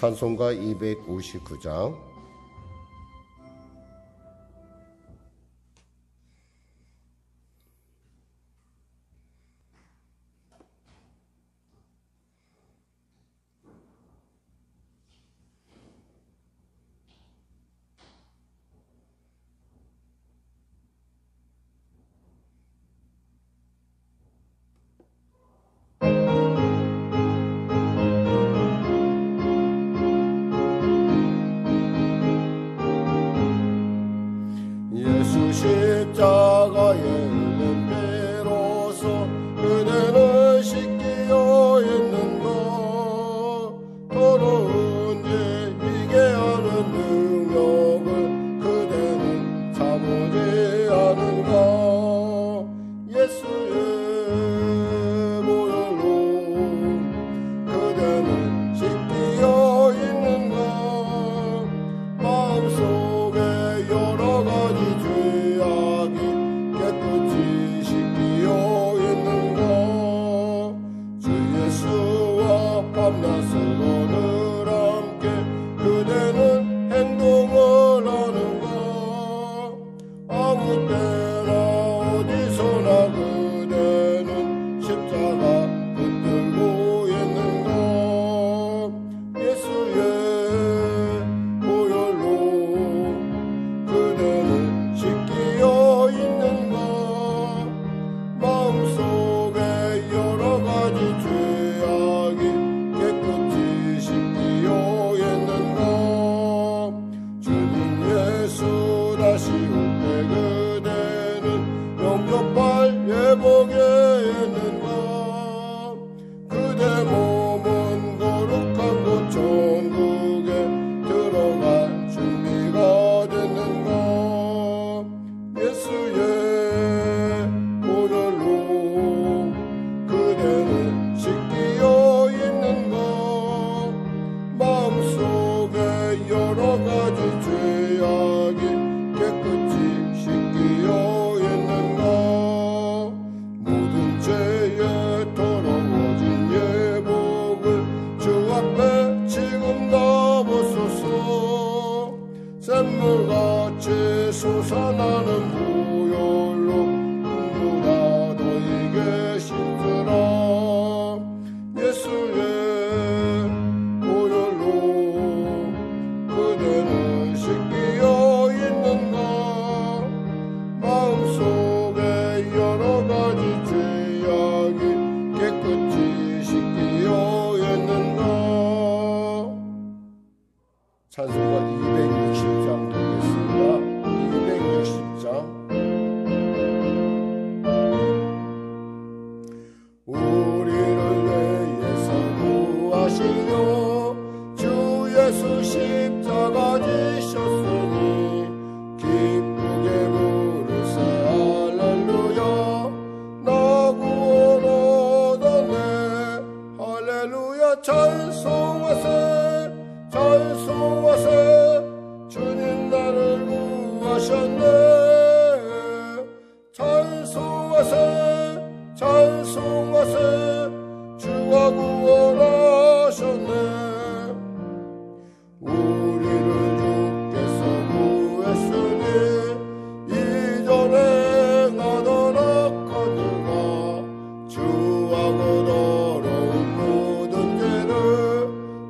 찬송가 259장. 십자가의 은혜로서 그대는 씻기어 있는가. 더러운 죄 이게 하는 능력을 그대는 참으지 않은가. 예수의 보혈로 그대는 씻기어 있는가. 마음속에 여러 가지 깨끗이 씻기어 있는가. 주 예수와 밤낮을 오늘 함께 그대는 행동을 하는가. 아무 때나 어디서나 그대는 십자가 붙들고 있는가. 예수의 보혈로 그대는 씻기어 있는가. 마음속에 여러 가지 죄악이 깨끗이 씻기어 있는가. 주님 예수 다시 올 때 그대는 영접할 예복에 있는가. 그대 몸은 거룩한 곳 천국에 들어갈 준비가 됐는가. 예수의 보혈로 그대는 씻기어 있는가. 마음속에 여러 가지 죄악이 깨끗이 씻기어 있는가. 모든 죄에 더러워진 예복을 주 앞에 지금 다 벗소서. 샘물같이 솟아나는 보혈로 누구나 너에게 씻으라. 예수의 보혈로 그대는 씻기어 있는가. 마음속에 여러 가지 죄악이 깨끗이 씻기어 있는가. 찬송가 260장 되겠습니다. 260장. 우리를 위해서 구하시려 주 예수 십자가 지셨으니 기쁘게 부르세 할렐루야. 나 구원 얻었네 할렐루야. 찬송하세 찬송하세. 주님 나를 구하셨네. 찬송하세 찬송하세. 주가 구원하셨네. 우리를 주께서 구했으니 이전에 행하던 악한 일과 주하고 더러운 모든 죄를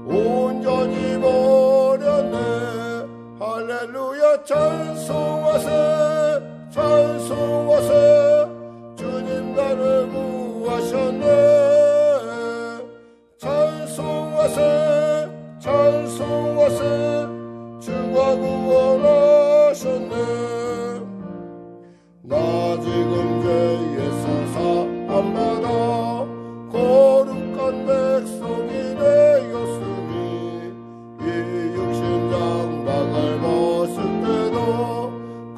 온전히 버렸네. 할렐루야. 찬송하세 찬송하세. 주님 나를 구하셨네. 찬송하세 찬송하세. 주가 구원하셨네. 나 지금 죄에서 사함받아 거룩한 백성이 되었으니 이 육신 장막을 벗을 때도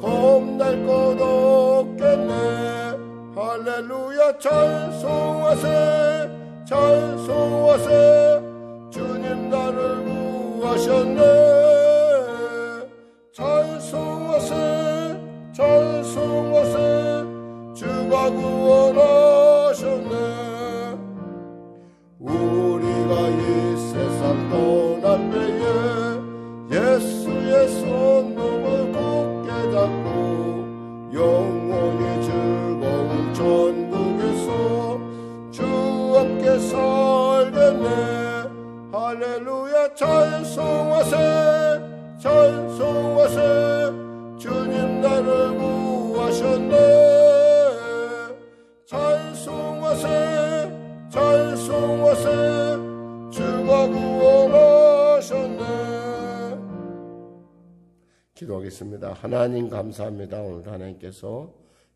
겁날 것 없겠네. 할렐루야. 찬송하세 찬송하세. 주님 나를 구하셨네. 찬송하세 찬송하세. 주가 구원하셨네. 할렐루야 찬송하세 찬송하세 주님 나를 구하셨네 찬송하세 찬송하세 주가 구원하셨네. 기도하겠습니다. 하나님 감사합니다. 오늘 하나님께서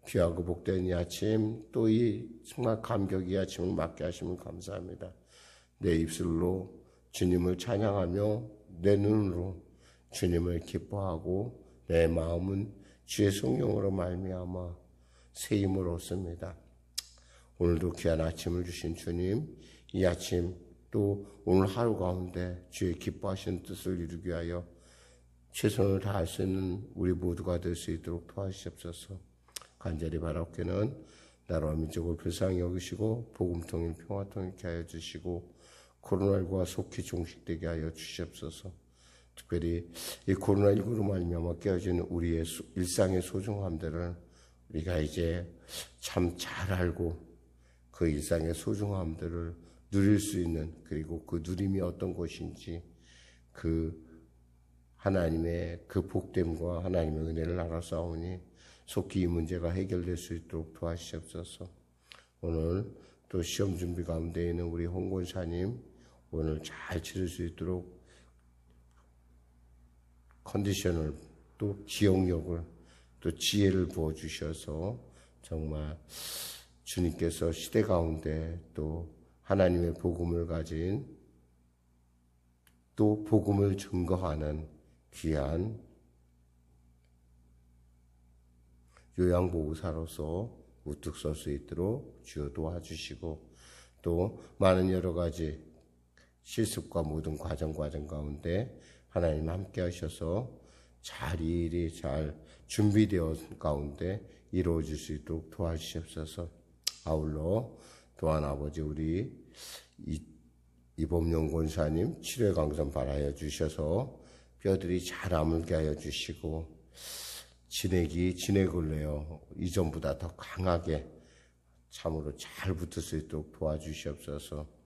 귀하고 복된 이 아침 또 이 정말 감격 이 아침을 맞게 하시면 감사합니다. 내 입술로 주님을 찬양하며 내 눈으로 주님을 기뻐하고 내 마음은 주의 성령으로 말미암아 새 힘을 얻습니다. 오늘도 귀한 아침을 주신 주님, 이 아침 또 오늘 하루 가운데 주의 기뻐하시는 뜻을 이루기 위하여 최선을 다할 수 있는 우리 모두가 될 수 있도록 도와주시옵소서. 간절히 바라옵기는 나라와 민족을 불쌍히 여기시고 복음 통일 평화 통일케 하여 주시고 코로나19가 속히 종식되게 하여 주시옵소서. 특별히 이 코로나19로 말미암아 깨어지는 우리의 일상의 소중함들을 우리가 이제 참 잘 알고 그 일상의 소중함들을 누릴 수 있는, 그리고 그 누림이 어떤 것인지 그 하나님의 그 복됨과 하나님의 은혜를 알아싸우니 속히 이 문제가 해결될 수 있도록 도와주시옵소서. 오늘 또 시험 준비 가운데 있는 우리 홍 권사님 오늘 잘 치를 수 있도록 컨디션을 또 기억력을 또 지혜를 부어주셔서 정말 주님께서 시대 가운데 또 하나님의 복음을 가진 또 복음을 증거하는 귀한 요양보호사로서 우뚝 설 수 있도록 주여 도와주시고 또 많은 여러 가지 실습과 모든 과정 가운데 하나님 함께 하셔서 잘 일이 잘 준비되어 가운데 이루어질 수 있도록 도와주시옵소서. 아울러 또한 아버지 우리 이범용 권사님 치료 강선 바라여 주셔서 뼈들이 잘 아물게 하여 주시고 진액을 내어 이전보다 더 강하게 참으로 잘 붙을 수 있도록 도와주시옵소서.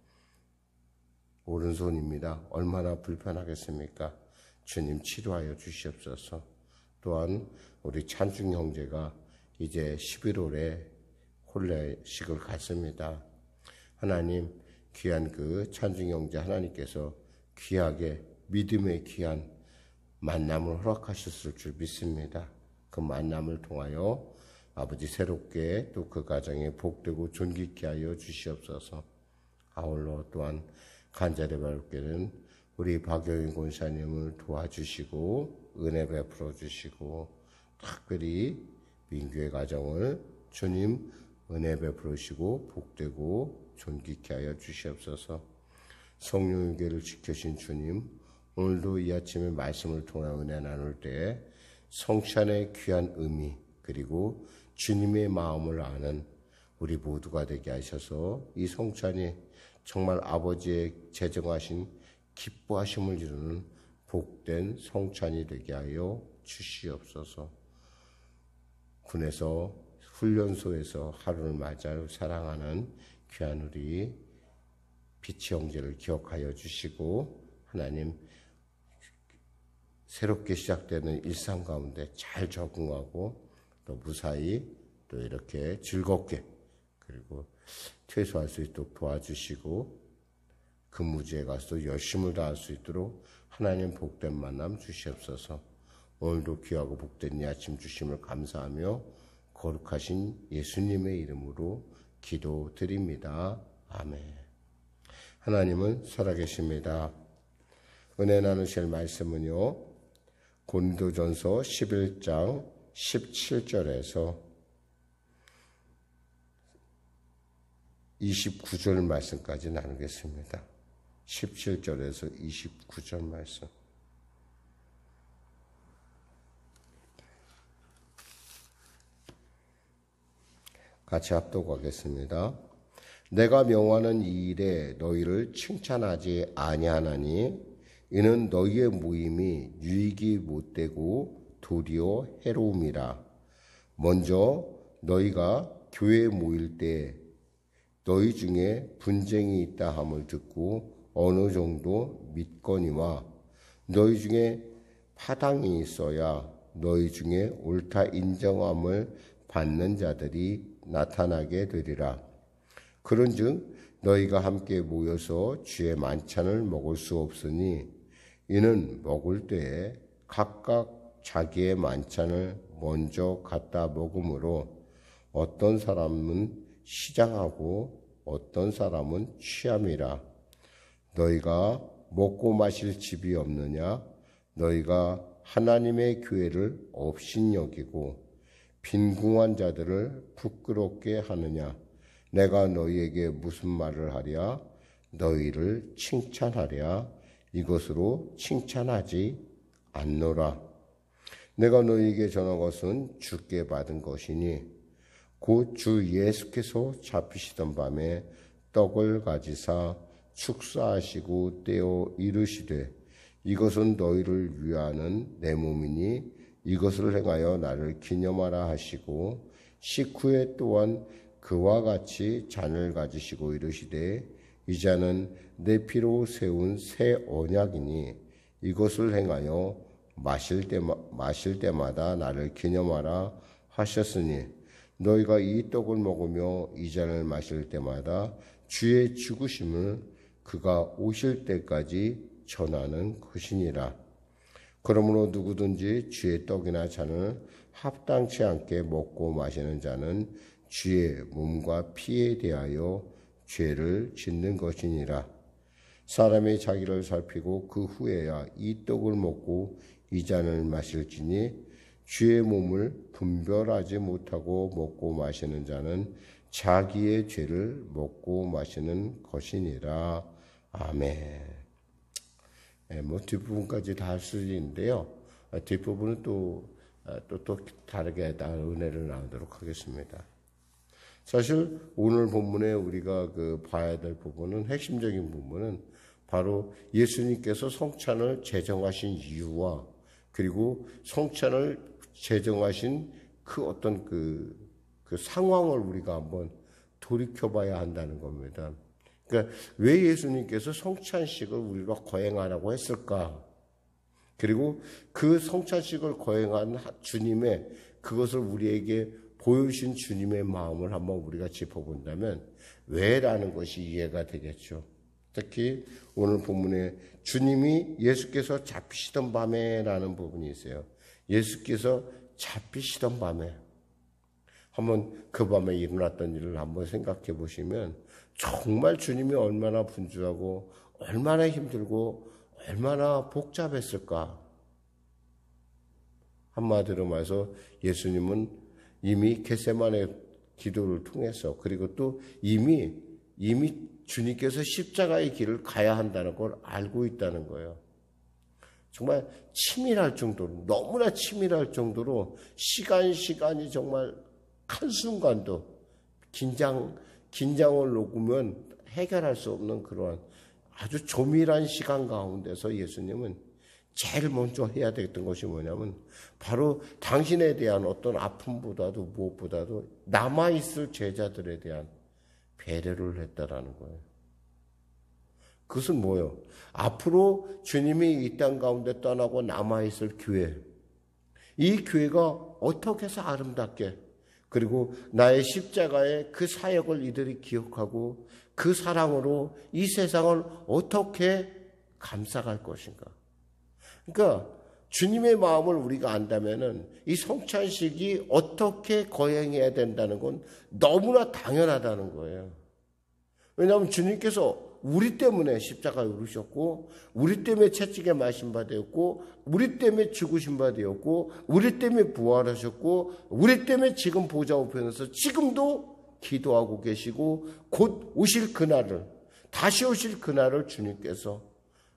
오른손입니다. 얼마나 불편하겠습니까? 주님 치료하여 주시옵소서. 또한 우리 찬중 형제가 이제 11월에 혼례식을 갖습니다. 하나님 귀한 그 찬중 형제 하나님께서 귀하게 믿음의 귀한 만남을 허락하셨을 줄 믿습니다. 그 만남을 통하여 아버지 새롭게 또 그 가정에 복되고 존귀케 하여 주시옵소서. 아울러 또한 간절히 바라옵기는 우리 박여인 권사님을 도와주시고 은혜 베풀어 주시고 특별히 민규의 가정을 주님 은혜 베풀으시고 복되고 존귀케 하여 주시옵소서. 성령의 교회를 지켜신 주님, 오늘도 이 아침에 말씀을 통해 은혜 나눌 때 성찬의 귀한 의미 그리고 주님의 마음을 아는 우리 모두가 되게 하셔서 이 성찬이 정말 아버지의 제정하신 기뻐하심을 이루는 복된 성찬이 되게 하여 주시옵소서. 군에서 훈련소에서 하루를 맞아 사랑하는 귀한 우리 비치 형제를 기억하여 주시고 하나님 새롭게 시작되는 일상 가운데 잘 적응하고 또 무사히 또 이렇게 즐겁게 그리고 퇴소할 수 있도록 도와주시고 근무지에 가서 열심을 다할 수 있도록 하나님 복된 만남 주시옵소서. 오늘도 귀하고 복된 이 아침 주심을 감사하며 거룩하신 예수님의 이름으로 기도드립니다. 아멘. 하나님은 살아계십니다. 은혜 나누실 말씀은요, 고린도전서 11장 17절에서 29절 말씀까지 나누겠습니다. 17절에서 29절 말씀. 같이 합독하겠습니다. 내가 명하는 이 일에 너희를 칭찬하지 아니하나니 이는 너희의 모임이 유익이 못되고 도리어 해로움이라. 먼저 너희가 교회에 모일 때 너희 중에 분쟁이 있다 함을 듣고 어느 정도 믿거니와 너희 중에 파당이 있어야 너희 중에 옳다 인정함을 받는 자들이 나타나게 되리라. 그런즉 너희가 함께 모여서 주의 만찬을 먹을 수 없으니 이는 먹을 때에 각각 자기의 만찬을 먼저 갖다 먹음으로 어떤 사람은 시장하고 어떤 사람은 취함이라. 너희가 먹고 마실 집이 없느냐? 너희가 하나님의 교회를 업신여기고 빈궁한 자들을 부끄럽게 하느냐? 내가 너희에게 무슨 말을 하랴? 너희를 칭찬하랴? 이것으로 칭찬하지 않노라. 내가 너희에게 전한 것은 주께 받은 것이니 곧 주 예수께서 잡히시던 밤에 떡을 가지사 축사하시고 떼어 이르시되 이것은 너희를 위하는 내 몸이니 이것을 행하여 나를 기념하라 하시고 식후에 또한 그와 같이 잔을 가지시고 이르시되 이 잔은 내 피로 세운 새 언약이니 이것을 행하여 마실 때마다 나를 기념하라 하셨으니 너희가 이 떡을 먹으며 이 잔을 마실 때마다 주의 죽으심을 그가 오실 때까지 전하는 것이니라. 그러므로 누구든지 주의 떡이나 잔을 합당치 않게 먹고 마시는 자는 주의 몸과 피에 대하여 죄를 짓는 것이니라. 사람이 자기를 살피고 그 후에야 이 떡을 먹고 이 잔을 마실지니 주의 몸을 분별하지 못하고 먹고 마시는 자는 자기의 죄를 먹고 마시는 것이니라. 아멘. 뒷부분까지 다 할 수 있는데요. 뒷부분은 또 다르게 은혜를 나누도록 하겠습니다. 사실 오늘 본문에 우리가 봐야 될 부분은, 핵심적인 부분은 바로 예수님께서 성찬을 제정하신 이유와 그리고 성찬을 제정하신 그 어떤 그 상황을 우리가 한번 돌이켜봐야 한다는 겁니다. 그러니까 왜 예수님께서 성찬식을 우리가 거행하라고 했을까? 그리고 그 성찬식을 거행한 주님의 그것을 우리에게 보여주신 주님의 마음을 한번 우리가 짚어본다면 왜라는 것이 이해가 되겠죠. 특히 오늘 본문에 주님이 예수께서 잡히시던 밤에라는 부분이 있어요. 예수께서 잡히시던 밤에 한번 그 밤에 일어났던 일을 한번 생각해 보시면 정말 주님이 얼마나 분주하고 얼마나 힘들고 얼마나 복잡했을까. 한마디로 말해서 예수님은 이미 겟세마네 기도를 통해서 그리고 또 이미 주님께서 십자가의 길을 가야 한다는 걸 알고 있다는 거예요. 정말 치밀할 정도로, 너무나 치밀할 정도로 시간이 정말 한순간도 긴장을 놓으면 해결할 수 없는 그러한 아주 조밀한 시간 가운데서 예수님은 제일 먼저 해야 됐던 것이 뭐냐면 바로 당신에 대한 어떤 아픔보다도 무엇보다도 남아있을 제자들에 대한 배려를 했다라는 거예요. 그것은 뭐예요? 앞으로 주님이 이 땅 가운데 떠나고 남아있을 교회, 이 교회가 어떻게 해서 아름답게 그리고 나의 십자가의 그 사역을 이들이 기억하고 그 사랑으로 이 세상을 어떻게 감싸갈 것인가. 그러니까 주님의 마음을 우리가 안다면은 이 성찬식이 어떻게 거행해야 된다는 건 너무나 당연하다는 거예요. 왜냐하면 주님께서 우리 때문에 십자가에 오르셨고 우리 때문에 채찍에 맞으신 바 되었고 우리 때문에 죽으신 바 되었고 우리 때문에 부활하셨고 우리 때문에 지금 보좌 우편에서 지금도 기도하고 계시고 곧 오실 그날을, 다시 오실 그날을 주님께서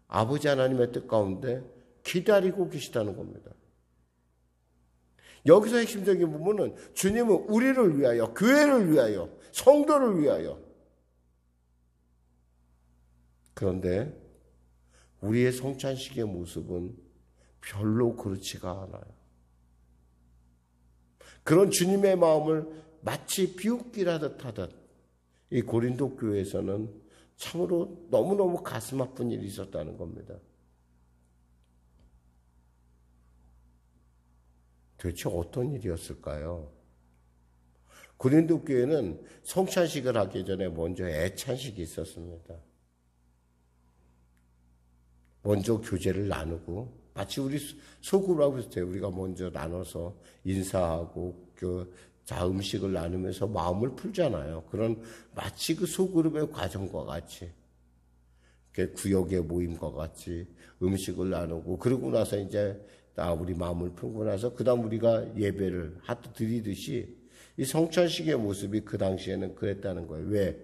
아버지 하나님의 뜻 가운데 기다리고 계시다는 겁니다. 여기서 핵심적인 부분은 주님은 우리를 위하여, 교회를 위하여, 성도를 위하여. 그런데 우리의 성찬식의 모습은 별로 그렇지가 않아요. 그런 주님의 마음을 마치 비웃기라듯 하듯 이 고린도 교회에서는 참으로 너무너무 가슴 아픈 일이 있었다는 겁니다. 도대체 어떤 일이었을까요? 고린도 교회는 성찬식을 하기 전에 먼저 애찬식이 있었습니다. 먼저 교제를 나누고 마치 우리 소그룹하고 비슷해요. 우리가 먼저 나눠서 인사하고 음식을 나누면서 마음을 풀잖아요. 그런 마치 그 소그룹의 과정과 같이 구역의 모임과 같이 음식을 나누고 그러고 나서 이제 우리 마음을 풀고 나서 그 다음 우리가 예배를 드리듯이 이 성찬식의 모습이 그 당시에는 그랬다는 거예요. 왜?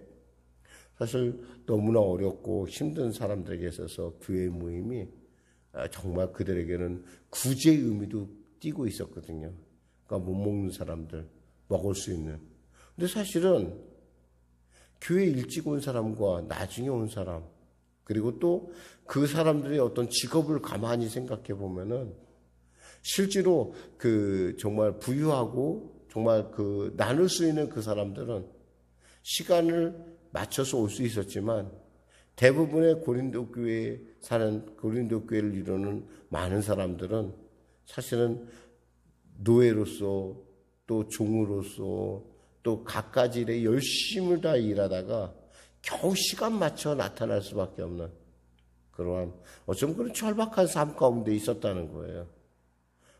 사실 너무나 어렵고 힘든 사람들에게 있어서 교회 모임이 정말 그들에게는 구제의 의미도 띠고 있었거든요. 그러니까 못 먹는 사람들 먹을 수 있는. 근데 사실은 교회 일찍 온 사람과 나중에 온 사람 그리고 또 그 사람들의 어떤 직업을 가만히 생각해 보면은 실제로 정말 부유하고 정말 나눌 수 있는 그 사람들은 시간을 맞춰서 올 수 있었지만 대부분의 고린도 교회에 사는 고린도 교회를 이루는 많은 사람들은 사실은 노예로서 또 종으로서 또 갖가지 일에 열심을 다 일하다가 겨우 시간 맞춰 나타날 수밖에 없는 그러한 어쩜 그런 절박한 삶 가운데 있었다는 거예요.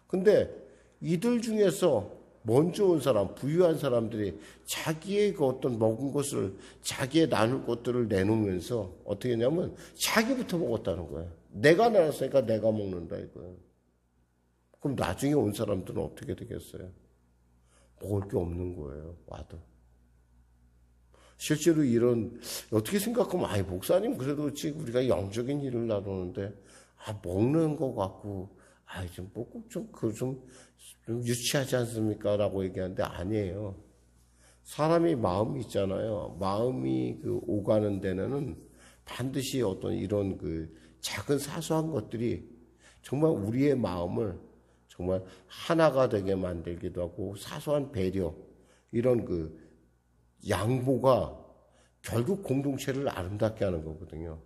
근데 이들 중에서 먼저 온 사람, 부유한 사람들이 자기의 그 어떤 먹은 것을, 자기의 나눌 것들을 내놓으면서 어떻게 했냐면 자기부터 먹었다는 거예요. 내가 나눴으니까 내가 먹는다 이거예요. 그럼 나중에 온 사람들은 어떻게 되겠어요? 먹을 게 없는 거예요. 와도. 실제로 어떻게 생각하면 목사님 그래도 지금 우리가 영적인 일을 나누는데 먹는 거 갖고 좀 유치하지 않습니까? 라고 얘기하는데 아니에요. 사람이 마음이 있잖아요. 마음이 오가는 데는 반드시 어떤 이런 작은 사소한 것들이 정말 우리의 마음을 정말 하나가 되게 만들기도 하고 사소한 배려, 이런 양보가 결국 공동체를 아름답게 하는 거거든요.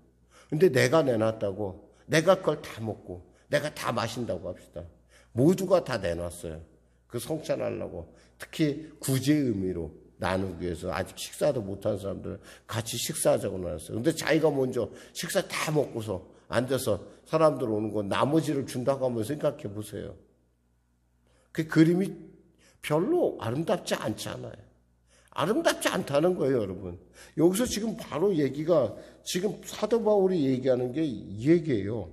근데 내가 내놨다고, 내가 그걸 다 먹고, 내가 다 마신다고 합시다. 모두가 다 내놨어요. 그 성찬하려고. 특히 구제의 의미로 나누기 위해서 아직 식사도 못한 사람들 같이 식사하자고 나눴어요. 근데 자기가 먼저 식사 다 먹고서 앉아서 사람들 오는 거 나머지를 준다고 한번 생각해 보세요. 그 그림이 별로 아름답지 않지 않아요. 아름답지 않다는 거예요, 여러분. 여기서 지금 바로 얘기가 지금 사도 바울이 얘기하는 게 이 얘기예요.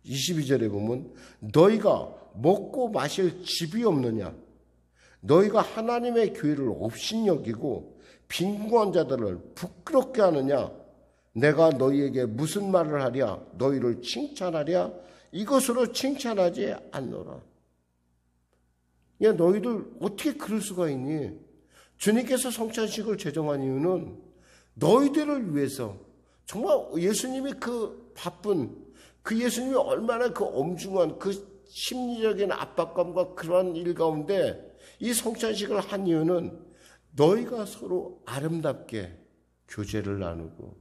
22절에 보면 너희가 먹고 마실 집이 없느냐? 너희가 하나님의 교회를 업신여기고 빈궁한 자들을 부끄럽게 하느냐? 내가 너희에게 무슨 말을 하랴? 너희를 칭찬하랴? 이것으로 칭찬하지 않노라. 야, 너희들 어떻게 그럴 수가 있니? 주님께서 성찬식을 제정한 이유는 너희들을 위해서, 정말 예수님이 바쁜 예수님이 얼마나 엄중한 심리적인 압박감과 그러한 일 가운데 이 성찬식을 한 이유는 너희가 서로 아름답게 교제를 나누고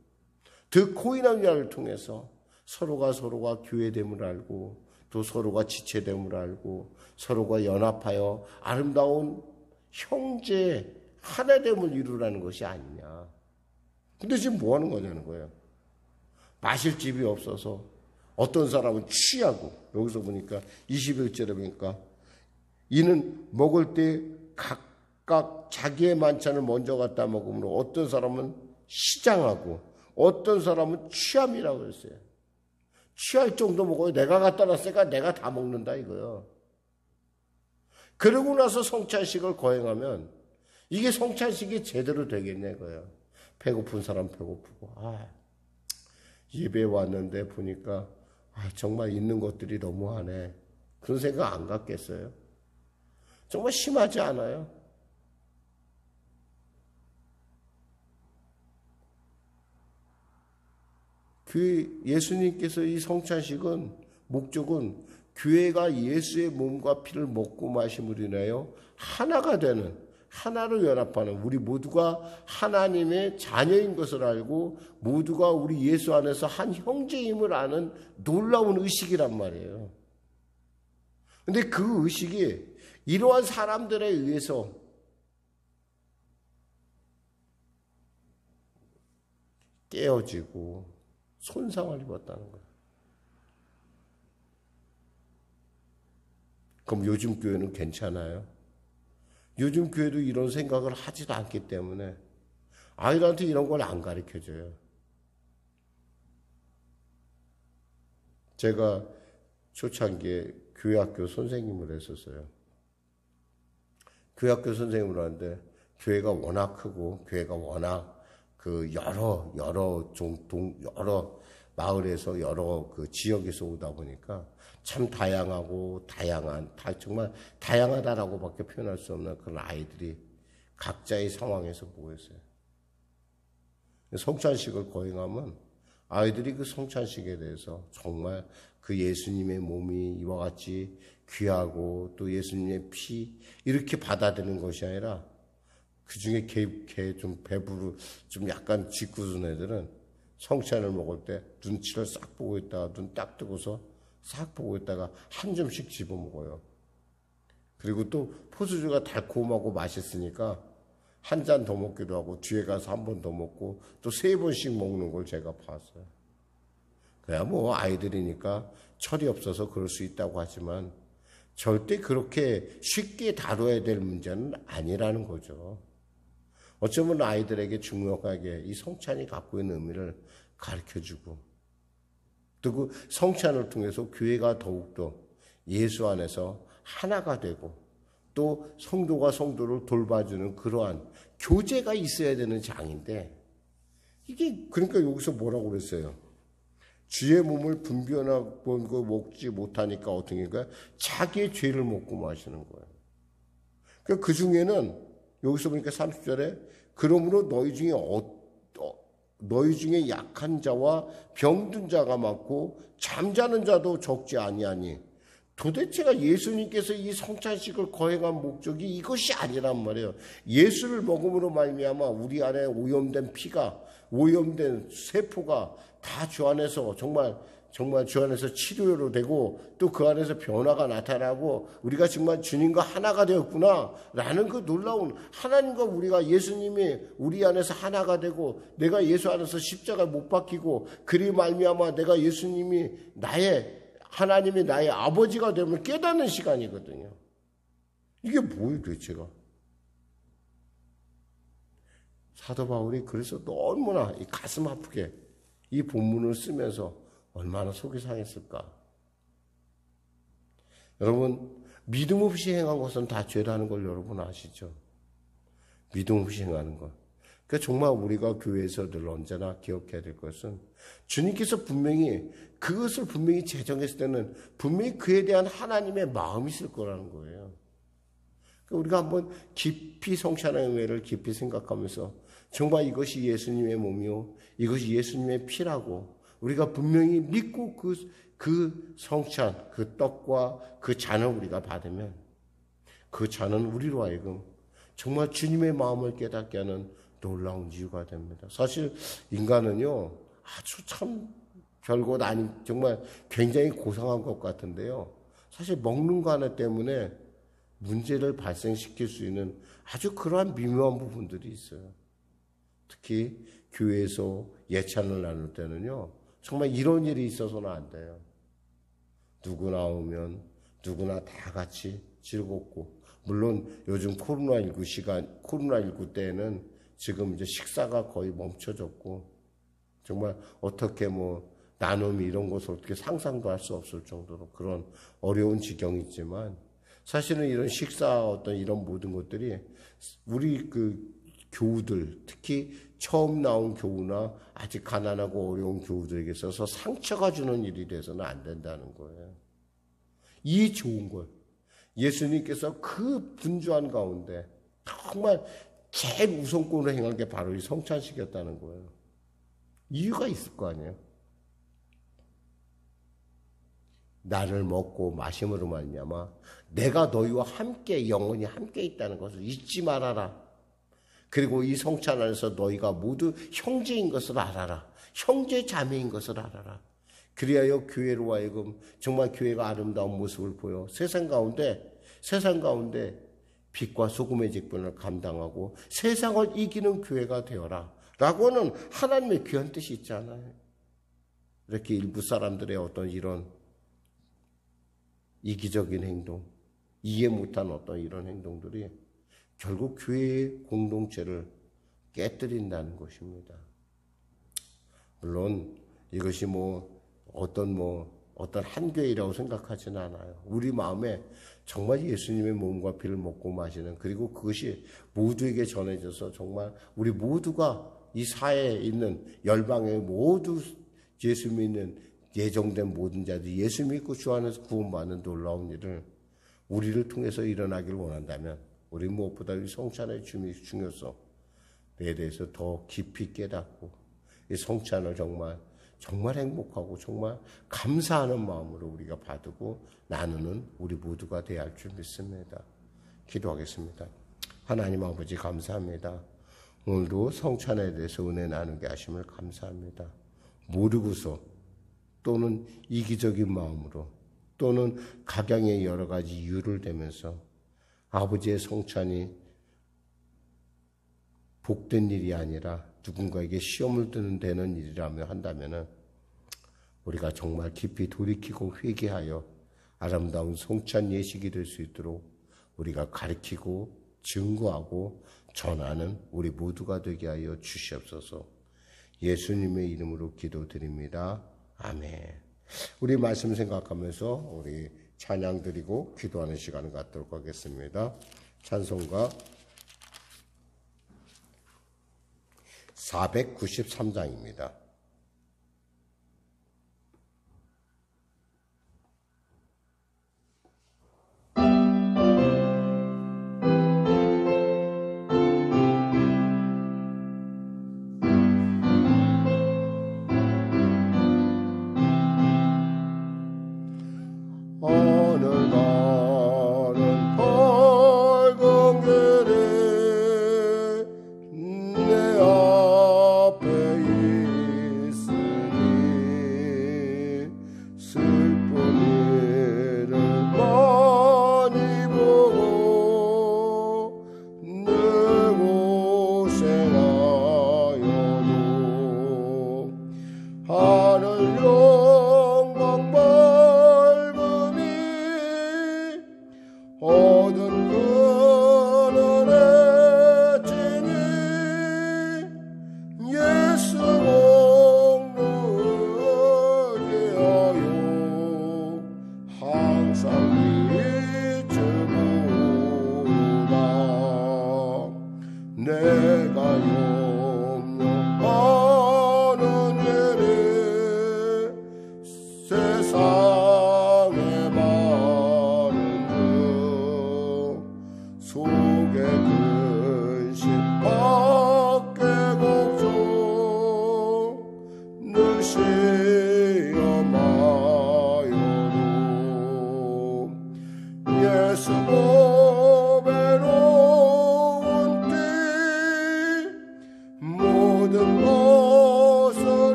그 코이노니아를 통해서 서로가 교회됨을 알고 또 서로가 지체됨을 알고 서로가 연합하여 아름다운 형제 하나됨을 이루라는 것이 아니냐. 근데 지금 뭐 하는 거냐는 거예요. 마실 집이 없어서 어떤 사람은 취하고, 여기서 보니까 21절에 보니까 이는 먹을 때 각각 자기의 만찬을 먼저 갖다 먹으므로 어떤 사람은 시장하고 어떤 사람은 취함이라고 했어요. 취할 정도 먹어요. 내가 갖다 놨으니까 내가 다 먹는다 이거요. 그러고 나서 성찬식을 거행하면 이게 성찬식이 제대로 되겠냐 이거예요. 배고픈 사람 배고프고, 예배 왔는데 보니까 정말 있는 것들이 너무하네. 그런 생각 안 갖겠어요? 정말 심하지 않아요? 예수님께서 이 성찬식은 목적은 교회가 예수의 몸과 피를 먹고 마심으로 인하여 하나가 되는, 하나로 연합하는, 우리 모두가 하나님의 자녀인 것을 알고 모두가 우리 예수 안에서 한 형제임을 아는 놀라운 의식이란 말이에요. 근데 그 의식이 이러한 사람들에 의해서 깨어지고 손상을 입었다는 거예요. 그럼 요즘 교회는 괜찮아요? 요즘 교회도 이런 생각을 하지도 않기 때문에 아이들한테 이런 걸 안 가르쳐줘요. 제가 초창기에 교회학교 선생님을 했었어요. 교회학교 선생님을 하는데 교회가 워낙 크고 교회가 워낙 그 여러 마을에서 여러 그 지역에서 오다 보니까 참 다양하고 정말 다양하다라고밖에 표현할 수 없는 그런 아이들이 각자의 상황에서 모였어요. 성찬식을 거행하면 아이들이 그 성찬식에 대해서 정말 그 예수님의 몸이 이와 같이 귀하고 또 예수님의 피 이렇게 받아들이는 것이 아니라 그 중에 좀 배부르 좀 약간 짓궂은 애들은 성찬을 먹을 때 눈치를 싹 보고 있다가 눈 딱 뜨고서 싹 보고 있다가 한 점씩 집어 먹어요. 그리고 또 포도주가 달콤하고 맛있으니까 한 잔 더 먹기도 하고 뒤에 가서 한 번 더 먹고 또 3번씩 먹는 걸 제가 봤어요. 그야 뭐 아이들이니까 철이 없어서 그럴 수 있다고 하지만 절대 그렇게 쉽게 다뤄야 될 문제는 아니라는 거죠. 어쩌면 아이들에게 중요하게 이 성찬이 갖고 있는 의미를 가르쳐주고 또 그 성찬을 통해서 교회가 더욱더 예수 안에서 하나가 되고 또 성도가 성도를 돌봐주는 그러한 교제가 있어야 되는 장인데 이게 그러니까 여기서 뭐라고 그랬어요? 주의 몸을 분변하고 먹지 못하니까 어떻게 할까요? 자기의 죄를 먹고 마시는 거예요. 그러니까 그 중에는 여기서 보니까 30절에 그러므로 너희 중에 약한 자와 병든 자가 많고 잠자는 자도 적지 아니하니 도대체가 예수님께서 이 성찬식을 거행한 목적이 이것이 아니란 말이에요. 예수를 먹음으로 말미암아 우리 안에 오염된 피가 오염된 세포가 다 주 안에서 정말 주 안에서 치료로 되고 또 그 안에서 변화가 나타나고 우리가 정말 주님과 하나가 되었구나라는 그 놀라운 하나님과 우리가 예수님이 우리 안에서 하나가 되고 내가 예수 안에서 십자가에 못 박히고 그리 말미암아 내가 예수님이 하나님이 나의 아버지가 되면 깨닫는 시간이거든요. 이게 뭐예요 도대체가? 사도 바울이 그래서 너무나 이 가슴 아프게 이 본문을 쓰면서 얼마나 속이 상했을까. 여러분 믿음 없이 행한 것은 다 죄라는 걸 여러분 아시죠? 믿음 없이 행하는 것. 그러니까 정말 우리가 교회에서 늘 언제나 기억해야 될 것은 주님께서 그것을 분명히 제정했을 때는 분명히 그에 대한 하나님의 마음이 있을 거라는 거예요. 그러니까 우리가 한번 깊이 성찬의 의미를 깊이 생각하면서 정말 이것이 예수님의 몸이요 이것이 예수님의 피라고 우리가 분명히 믿고 그 성찬, 그 떡과 그 잔을 우리가 받으면 그 잔은 우리로 하여금 정말 주님의 마음을 깨닫게 하는 놀라운 이유가 됩니다. 사실 인간은요 아주 참 별것 아닌 정말 굉장히 고상한 것 같은데요. 사실 먹는 거 하나 때문에 문제를 발생시킬 수 있는 아주 그러한 미묘한 부분들이 있어요. 특히 교회에서 예찬을 나눌 때는요. 정말 이런 일이 있어서는 안 돼요. 누구나 오면 누구나 다 같이 즐겁고 물론 요즘 코로나19 때에는 지금 이제 식사가 거의 멈춰졌고 정말 어떻게 나눔이 이런 것을 어떻게 상상도 할 수 없을 정도로 그런 어려운 지경이 있지만 사실은 이런 식사 이런 모든 것들이 우리 그 교우들 특히 처음 나온 교우나 아직 가난하고 어려운 교우들에게 있어서 상처가 주는 일이 돼서는 안 된다는 거예요. 이 좋은 것 예수님께서 그 분주한 가운데 정말 제일 우선권으로 행한 게 바로 이 성찬식이었다는 거예요. 이유가 있을 거 아니에요. 나를 먹고 마심으로 말미암아 내가 너희와 함께 영원히 함께 있다는 것을 잊지 말아라. 그리고 이 성찬 안에서 너희가 모두 형제인 것을 알아라. 형제 자매인 것을 알아라. 그리하여 교회로 하여금 정말 교회가 아름다운 모습을 보여 세상 가운데 빛과 소금의 직분을 감당하고 세상을 이기는 교회가 되어라. 라고는 하나님의 귀한 뜻이 있잖아요. 이렇게 일부 사람들의 어떤 이런 이기적인 행동, 이해 못한 어떤 이런 행동들이 결국 교회의 공동체를 깨뜨린다는 것입니다. 물론 이것이 어떤 한 교회라고 생각하지는 않아요. 우리 마음에 정말 예수님의 몸과 피를 먹고 마시는, 그리고 그것이 모두에게 전해져서 정말 우리 모두가 이 사회에 있는 열방에 모두 예수 믿는 예정된 모든 자들이 예수 믿고 주 안에서 구원받는 놀라운 일을 우리를 통해서 일어나기를 원한다면 우리 무엇보다 이 성찬의 중요성에 대해서 더 깊이 깨닫고 이 성찬을 정말 행복하고 정말 감사하는 마음으로 우리가 받고 나누는 우리 모두가 되어야 할 줄 믿습니다. 기도하겠습니다. 하나님 아버지 감사합니다. 오늘도 성찬에 대해서 은혜 나누게 하심을 감사합니다. 모르고서 또는 이기적인 마음으로 또는 각양의 여러 가지 이유를 대면서 아버지의 성찬이 복된 일이 아니라 누군가에게 시험을 되는 일이라며 한다면 우리가 정말 깊이 돌이키고 회개하여 아름다운 성찬 예식이 될 수 있도록 우리가 가르치고 증거하고 전하는 우리 모두가 되게 하여 주시옵소서. 예수님의 이름으로 기도드립니다. 아멘. 우리 말씀 생각하면서 우리 찬양 드리고 기도하는 시간을 갖도록 하겠습니다. 찬송가 493장입니다.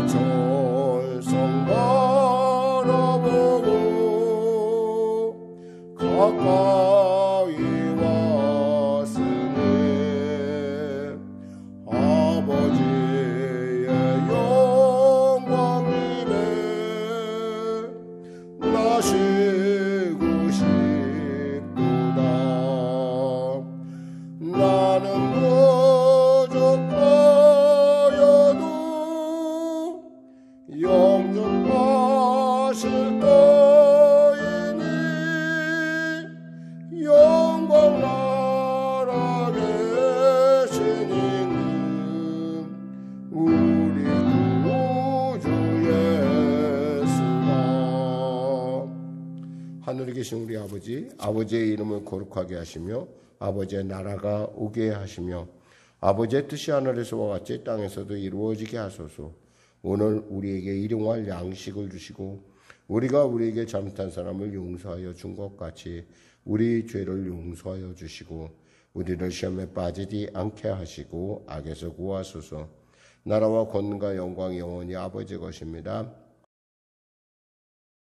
전성 바라보고 하늘에 계신 우리 아버지, 아버지의 이름을 거룩하게 하시며 아버지의 나라가 오게 하시며 아버지의 뜻이 하늘에서와 같이 땅에서도 이루어지게 하소서. 오늘 우리에게 일용할 양식을 주시고 우리가 우리에게 잘못한 사람을 용서하여 준 것 같이 우리 죄를 용서하여 주시고 우리를 시험에 빠지지 않게 하시고 악에서 구하소서. 나라와 권능과 영광이 영원히 아버지 것입니다.